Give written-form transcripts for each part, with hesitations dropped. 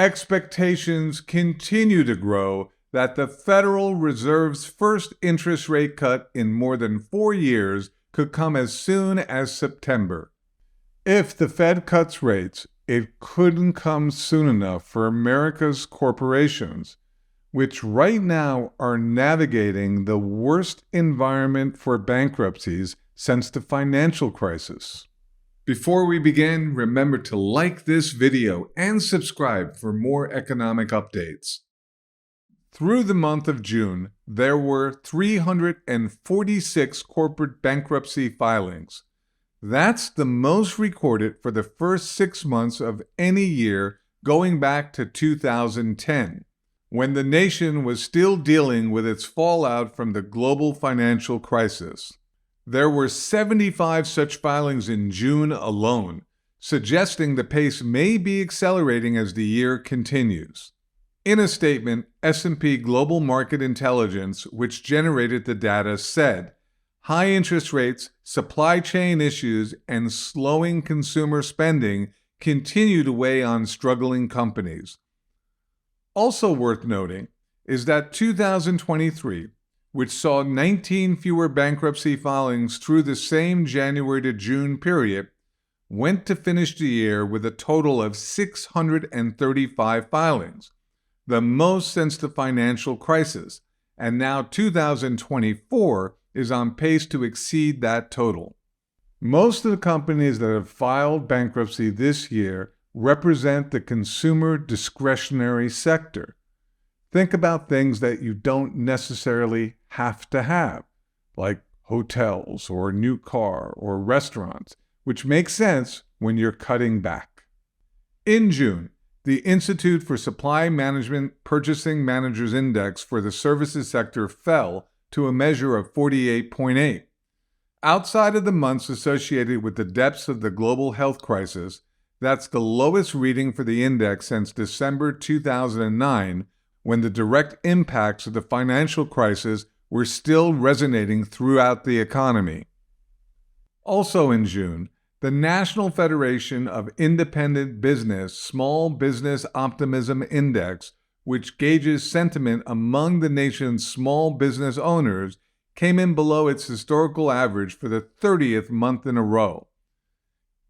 expectations continue to grow that the Federal Reserve's first interest rate cut in more than 4 years could come as soon as September. If the Fed cuts rates, it couldn't come soon enough for America's corporations, which right now are navigating the worst environment for bankruptcies since the financial crisis. Before we begin, remember to like this video and subscribe for more economic updates. Through the month of June, there were 346 corporate bankruptcy filings. That's the most recorded for the first 6 months of any year going back to 2010, when the nation was still dealing with its fallout from the global financial crisis. There were 75 such filings in June alone, suggesting the pace may be accelerating as the year continues. In a statement, S&P Global Market Intelligence, which generated the data, said, "High interest rates, supply chain issues, and slowing consumer spending continue to weigh on struggling companies." Also worth noting is that 2023, which saw 19 fewer bankruptcy filings through the same January to June period, went to finish the year with a total of 635 filings, the most since the financial crisis, and now 2024 is on pace to exceed that total. Most of the companies that have filed bankruptcy this year represent the consumer discretionary sector. Think about things that you don't necessarily have to have, like hotels or a new car or restaurants, which makes sense when you're cutting back. In June, the Institute for Supply Management Purchasing Managers Index for the services sector fell to a measure of 48.8. Outside of the months associated with the depths of the global health crisis, that's the lowest reading for the index since December 2009, when the direct impacts of the financial crisis were still resonating throughout the economy. Also in June, the National Federation of Independent Business Small Business Optimism Index, which gauges sentiment among the nation's small business owners, came in below its historical average for the 30th month in a row.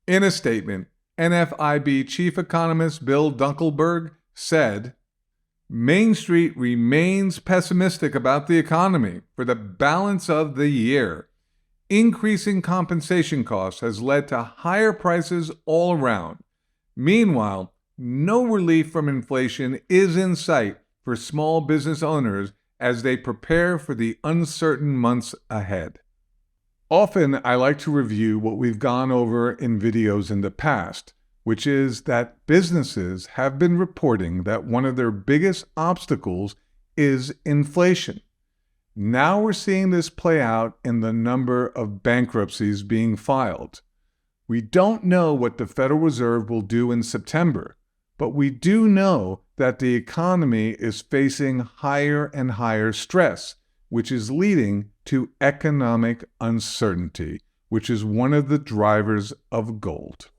In a statement, NFIB Chief Economist Bill Dunkelberg said, "Main Street remains pessimistic about the economy for the balance of the year. Increasing compensation costs has led to higher prices all around. Meanwhile, no relief from inflation is in sight for small business owners as they prepare for the uncertain months ahead." Often, I like to review what we've gone over in videos in the past, which is that businesses have been reporting that one of their biggest obstacles is inflation. Now we're seeing this play out in the number of bankruptcies being filed. We don't know what the Federal Reserve will do in September, but we do know that the economy is facing higher and higher stress, which is leading to economic uncertainty, which is one of the drivers of gold.